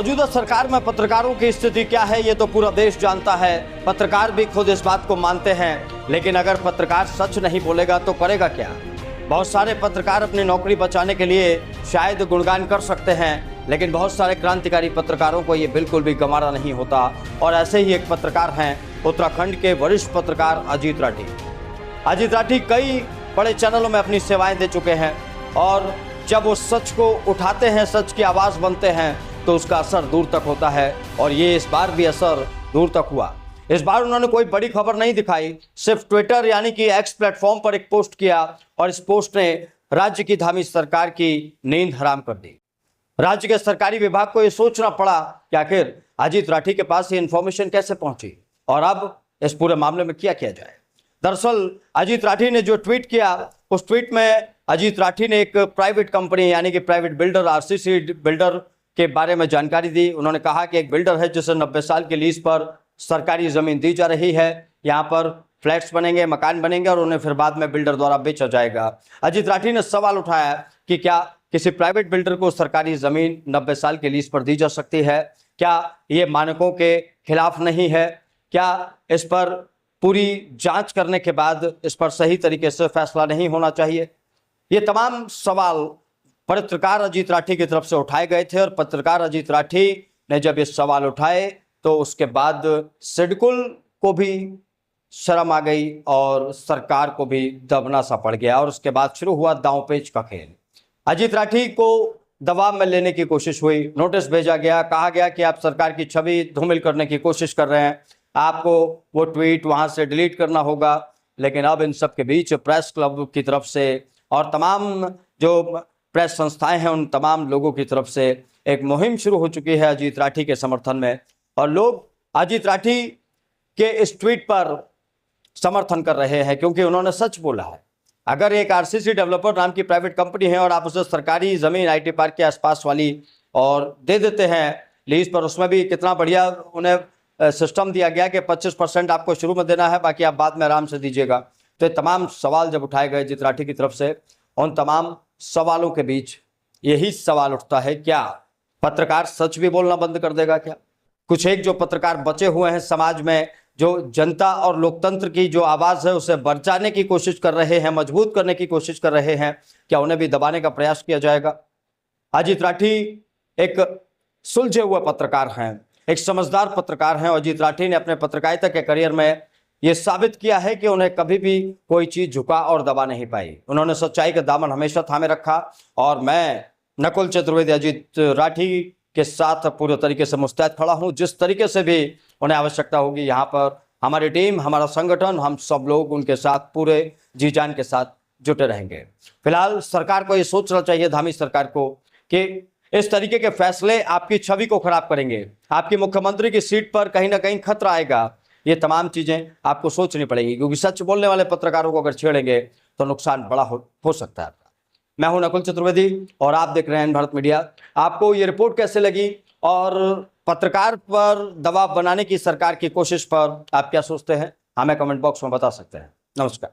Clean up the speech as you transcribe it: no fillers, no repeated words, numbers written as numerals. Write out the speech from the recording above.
मौजूदा सरकार में पत्रकारों की स्थिति क्या है ये तो पूरा देश जानता है। पत्रकार भी खुद इस बात को मानते हैं, लेकिन अगर पत्रकार सच नहीं बोलेगा तो करेगा क्या। बहुत सारे पत्रकार अपनी नौकरी बचाने के लिए शायद गुणगान कर सकते हैं, लेकिन बहुत सारे क्रांतिकारी पत्रकारों को ये बिल्कुल भी गवारा नहीं होता। और ऐसे ही एक पत्रकार हैं उत्तराखंड के वरिष्ठ पत्रकार अजीत राठी। अजीत राठी कई बड़े चैनलों में अपनी सेवाएं दे चुके हैं और जब वो सच को उठाते हैं, सच की आवाज बनते हैं, तो उसका असर दूर तक होता है। और ये इस बार भी असर दूर तक हुआ। इस बार उन्होंने कोई बड़ी खबर नहीं दिखाई, सिर्फ ट्विटर यानी कि एक्स प्लेटफॉर्म पर एक पोस्ट किया और इस पोस्ट ने राज्य की धामी सरकार की नींद हराम कर दी। राज्य के सरकारी विभाग को यह सोचना पड़ा कि आखिर अजीत राठी के पास ये इंफॉर्मेशन कैसे पहुंची और अब इस पूरे मामले में क्या किया जाए। दरअसल अजीत राठी ने जो ट्वीट किया, उस ट्वीट में अजीत राठी ने एक प्राइवेट कंपनी यानी कि प्राइवेट बिल्डर आरसीसी बिल्डर के बारे में जानकारी दी। उन्होंने कहा कि एक बिल्डर है जिसे 90 साल की लीज पर सरकारी जमीन दी जा रही है। यहाँ पर फ्लैट्स बनेंगे, मकान बनेंगे और उन्हें फिर बाद में बिल्डर द्वारा बेचा जाएगा। अजीत राठी ने सवाल उठाया कि क्या किसी प्राइवेट बिल्डर को सरकारी जमीन 90 साल की लीज पर दी जा सकती है? क्या ये मानकों के खिलाफ नहीं है? क्या इस पर पूरी जांच करने के बाद इस पर सही तरीके से फैसला नहीं होना चाहिए? ये तमाम सवाल पत्रकार अजीत राठी की तरफ से उठाए गए थे और पत्रकार अजीत राठी ने जब ये सवाल उठाए तो उसके बाद सिडकुल को भी शर्म आ गई और सरकार को भी दबना सा पड़ गया और उसके बाद शुरू हुआ दांव-पेच का खेल। अजीत राठी को दबाव में लेने की कोशिश हुई, नोटिस भेजा गया, कहा गया कि आप सरकार की छवि धूमिल करने की कोशिश कर रहे हैं, आपको वो ट्वीट वहां से डिलीट करना होगा। लेकिन अब इन सब के बीच प्रेस क्लब की तरफ से और तमाम जो प्रेस संस्थाएं हैं उन तमाम लोगों की तरफ से एक मुहिम शुरू हो चुकी है अजीत राठी के समर्थन में और लोग अजीत राठी के इस ट्वीट पर समर्थन कर रहे हैं क्योंकि उन्होंने सच बोला है। अगर एक आरसीसी डेवलपर नाम की प्राइवेट कंपनी है और आप उसे सरकारी जमीन आईटी पार्क के आसपास वाली और दे देते हैं लीज पर, उसमें भी कितना बढ़िया उन्हें सिस्टम दिया गया कि 25% आपको शुरू में देना है, बाकी आप बाद में आराम से दीजिएगा। तो ये तमाम सवाल जब उठाए गए अजीत राठी की तरफ से, उन तमाम सवालों के बीच यही सवाल उठता है, क्या पत्रकार सच भी बोलना बंद कर देगा? क्या कुछ एक जो पत्रकार बचे हुए हैं समाज में, जो जनता और लोकतंत्र की जो आवाज है उसे बचाने की कोशिश कर रहे हैं, मजबूत करने की कोशिश कर रहे हैं, क्या उन्हें भी दबाने का प्रयास किया जाएगा? अजीत राठी एक सुलझे हुए पत्रकार हैं, एक समझदार पत्रकार हैं। अजीत राठी ने अपने पत्रकारिता के करियर में यह साबित किया है कि उन्हें कभी भी कोई चीज झुका और दबा नहीं पाई। उन्होंने सच्चाई का दामन हमेशा थामे रखा और मैं नकुल चतुर्वेदी अजीत राठी के साथ पूरे तरीके से मुस्तैद खड़ा हूं। जिस तरीके से भी उन्हें आवश्यकता होगी, यहाँ पर हमारी टीम, हमारा संगठन, हम सब लोग उनके साथ पूरे जी जान के साथ जुटे रहेंगे। फिलहाल सरकार को ये सोचना चाहिए, धामी सरकार को, कि इस तरीके के फैसले आपकी छवि को खराब करेंगे, आपकी मुख्यमंत्री की सीट पर कहीं ना कहीं खतरा आएगा। ये तमाम चीजें आपको सोचनी पड़ेगी क्योंकि सच बोलने वाले पत्रकारों को अगर छेड़ेंगे तो नुकसान बड़ा हो सकता है। मैं हूं नकुल चतुर्वेदी और आप देख रहे हैं भारत मीडिया। आपको ये रिपोर्ट कैसे लगी और पत्रकार पर दबाव बनाने की सरकार की कोशिश पर आप क्या सोचते हैं, हमें कमेंट बॉक्स में बता सकते हैं। नमस्कार।